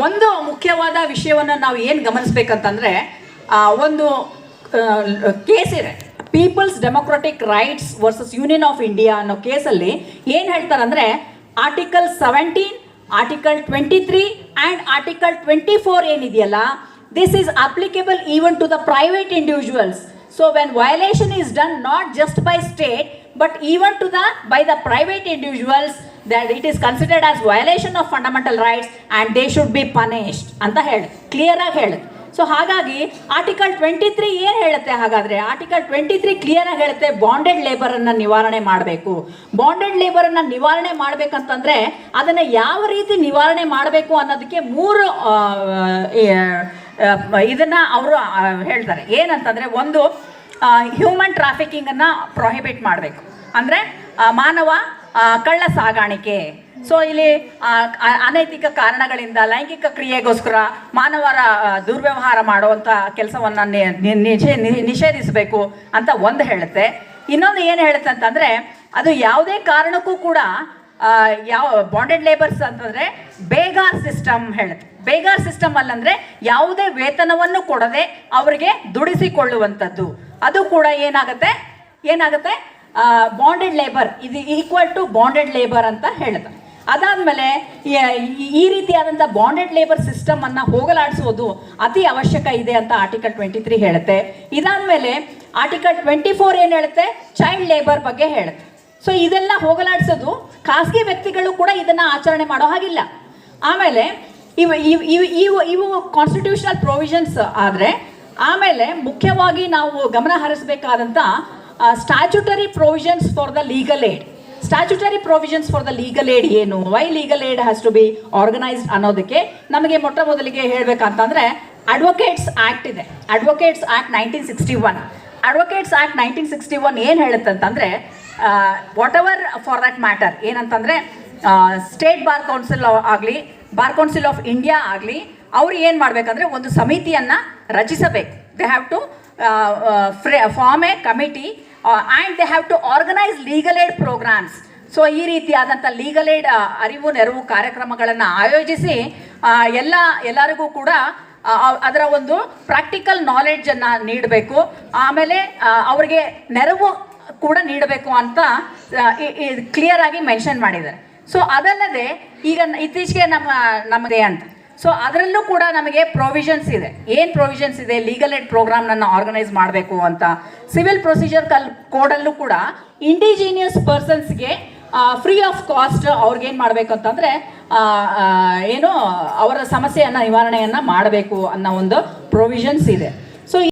ಒಂದು ಮುಖ್ಯವಾದ ವಿಷಯವನ್ನು ನಾವು ಏನು ಗಮನಿಸಬೇಕಂತಂದರೆ ಒಂದು ಕೇಸ್ ಇದೆ, people's democratic rights versus Union of India ಅನ್ನೋ ಕೇಸಲ್ಲಿ ಏನು ಹೇಳ್ತಾರಂದರೆ ಆರ್ಟಿಕಲ್ 17, ಆರ್ಟಿಕಲ್ 23 ಆ್ಯಂಡ್ ಆರ್ಟಿಕಲ್ 24 ಏನಿದೆಯಲ್ಲ, this is applicable even to the private individuals. So when violation is done not just by state but even to by the private individuals, that it is considered as violation of fundamental rights and they should be punished ಅಂತ ಹೇಳಿ clear ಆಗಿ ಹೇಳುತ್ತೆ. So ಹಾಗಾಗಿ article 23 ಏನು ಹೇಳುತ್ತೆ? ಹಾಗಾದರೆ article 23 clear ಆಗಿ ಹೇಳುತ್ತೆ, ಬಾಂಡೆಡ್ ಲೇಬರನ್ನು ನಿವಾರಣೆ ಮಾಡಬೇಕು. ಬಾಂಡೆಡ್ ಲೇಬರನ್ನು ನಿವಾರಣೆ ಮಾಡಬೇಕಂತಂದರೆ ಅದನ್ನು ಯಾವ ರೀತಿ ನಿವಾರಣೆ ಮಾಡಬೇಕು ಅನ್ನೋದಕ್ಕೆ ಮೂರು ಇದನ್ನು ಅವರು ಹೇಳ್ತಾರೆ. ಏನಂತಂದರೆ, ಒಂದು ಹ್ಯೂಮನ್ ಟ್ರಾಫಿಕಿಂಗನ್ನು ಪ್ರೊಹಿಬಿಟ್ ಮಾಡಬೇಕು, ಅಂದರೆ ಮಾನವ ಕಳ್ಳ ಸಾಗಾಣಿಕೆ. ಸೊ ಇಲ್ಲಿ ಅನೈತಿಕ ಕಾರಣಗಳಿಂದ ಲೈಂಗಿಕ ಕ್ರಿಯೆಗೋಸ್ಕರ ಮಾನವರ ದುರ್ವ್ಯವಹಾರ ಮಾಡುವಂಥ ಕೆಲಸವನ್ನು ನಿಷೇಧಿಸಬೇಕು ಅಂತ ಒಂದು ಹೇಳುತ್ತೆ. ಇನ್ನೊಂದು ಏನು ಹೇಳುತ್ತೆ ಅಂತಂದರೆ, ಅದು ಯಾವುದೇ ಕಾರಣಕ್ಕೂ ಕೂಡ ಯಾವ ಬಾಂಡೆಡ್ ಲೇಬರ್ಸ್ ಅಂತಂದರೆ ಬೇಗಾರ್ ಸಿಸ್ಟಮ್ ಹೇಳುತ್ತೆ. ಬೇಗಾರ್ ಸಿಸ್ಟಮ್ ಅಲ್ಲಂದರೆ ಯಾವುದೇ ವೇತನವನ್ನು ಕೊಡದೆ ಅವರಿಗೆ ದುಡಿಸಿಕೊಳ್ಳುವಂಥದ್ದು, ಅದು ಕೂಡ ಏನಾಗುತ್ತೆ ಬಾಂಡೆಡ್ ಲೇಬರ್ ಇದು ಈಕ್ವಲ್ ಟು ಬಾಂಡೆಡ್ ಲೇಬರ್ ಅಂತ ಹೇಳುತ್ತೆ. ಅದಾದಮೇಲೆ ಈ ರೀತಿಯಾದಂಥ ಬಾಂಡೆಡ್ ಲೇಬರ್ ಸಿಸ್ಟಮನ್ನು ಹೋಗಲಾಡಿಸೋದು ಅತಿ ಅವಶ್ಯಕ ಇದೆ ಅಂತ ಆರ್ಟಿಕಲ್ 23 ಹೇಳುತ್ತೆ. ಇದಾದಮೇಲೆ ಆರ್ಟಿಕಲ್ 24 ಏನು ಹೇಳುತ್ತೆ? ಚೈಲ್ಡ್ ಲೇಬರ್ ಬಗ್ಗೆ ಹೇಳುತ್ತೆ. ಸೊ ಇದೆಲ್ಲ ಹೋಗಲಾಡಿಸೋದು ಖಾಸಗಿ ವ್ಯಕ್ತಿಗಳು ಕೂಡ ಇದನ್ನು ಆಚರಣೆ ಮಾಡೋ ಹಾಗಿಲ್ಲ. ಆಮೇಲೆ ಇವು ಕಾನ್ಸ್ಟಿಟ್ಯೂಷನಲ್ ಪ್ರೊವಿಷನ್ಸ್ ಆದರೆ, ಆಮೇಲೆ ಮುಖ್ಯವಾಗಿ ನಾವು ಗಮನ ಹರಿಸಬೇಕಾದಂಥ statutory provisions for the legal aid. Statutory provisions for the legal aid ಏನು, why legal aid has to be organised ಅನ್ನೋದಕ್ಕೆ ನಮಗೆ ಮೊಟ್ಟ ಮೊದಲಿಗೆ ಹೇಳಬೇಕಂತಂದರೆ ಅಡ್ವೊಕೇಟ್ಸ್ ಆ್ಯಕ್ಟ್ ಇದೆ. Advocates act 1961. ಅಡ್ವೊಕೇಟ್ಸ್ ಆ್ಯಕ್ಟ್ 1961 ಏನು ಹೇಳುತ್ತೆ ಅಂತಂದರೆ, whatever for that matter, ಏನಂತಂದರೆ ಸ್ಟೇಟ್ ಬಾರ್ ಕೌನ್ಸಿಲ್ ಆಗಲಿ, ಬಾರ್ ಕೌನ್ಸಿಲ್ ಆಫ್ ಇಂಡಿಯಾ ಆಗಲಿ, ಅವರು ಏನು ಮಾಡಬೇಕಂದ್ರೆ ಒಂದು ಸಮಿತಿಯನ್ನು ರಚಿಸಬೇಕು. They have to form a committee and they have to organise legal aid programmes. So ಈ ರೀತಿಯಾದಂಥ ಲೀಗಲ್ ಏಡ್ ಅರಿವು ನೆರವು ಕಾರ್ಯಕ್ರಮಗಳನ್ನು ಆಯೋಜಿಸಿ ಎಲ್ಲರಿಗೂ ಕೂಡ ಅದರ ಒಂದು ಪ್ರಾಕ್ಟಿಕಲ್ ನಾಲೆಡ್ಜನ್ನು ನೀಡಬೇಕು. ಆಮೇಲೆ ಅವರಿಗೆ ನೆರವು ಕೂಡ ನೀಡಬೇಕು ಅಂತ ಕ್ಲಿಯರ್ ಆಗಿ ಮೆನ್ಷನ್ ಮಾಡಿದ್ದಾರೆ. ಸೊ ಅದಲ್ಲದೆ ಈಗ ಇತ್ತೀಚೆಗೆ ನಮ್ಮದೇ ಅಂತ, ಸೊ ಅದರಲ್ಲೂ ಕೂಡ ನಮಗೆ ಪ್ರೊವಿಷನ್ಸ್ ಇದೆ. ಏನು ಪ್ರೊವಿಷನ್ಸ್ ಇದೆ? ಲೀಗಲ್ ಏಡ್ ಪ್ರೋಗ್ರಾಮ್ನನ್ನು ಆರ್ಗನೈಸ್ ಮಾಡಬೇಕು ಅಂತ. ಸಿವಿಲ್ ಪ್ರೊಸೀಜರ್ ಕೋಡಲ್ಲೂ ಕೂಡ ಇಂಡಿಜಿನಿಯಸ್ ಪರ್ಸನ್ಸ್ಗೆ ಫ್ರೀ ಆಫ್ ಕಾಸ್ಟ್ ಅವ್ರಿಗೇನು ಮಾಡಬೇಕು ಅಂತಂದರೆ ಅವರ ಸಮಸ್ಯೆಯನ್ನು ನಿವಾರಣೆಯನ್ನು ಮಾಡಬೇಕು ಅನ್ನೋ ಒಂದು ಪ್ರೊವಿಷನ್ಸ್ ಇದೆ.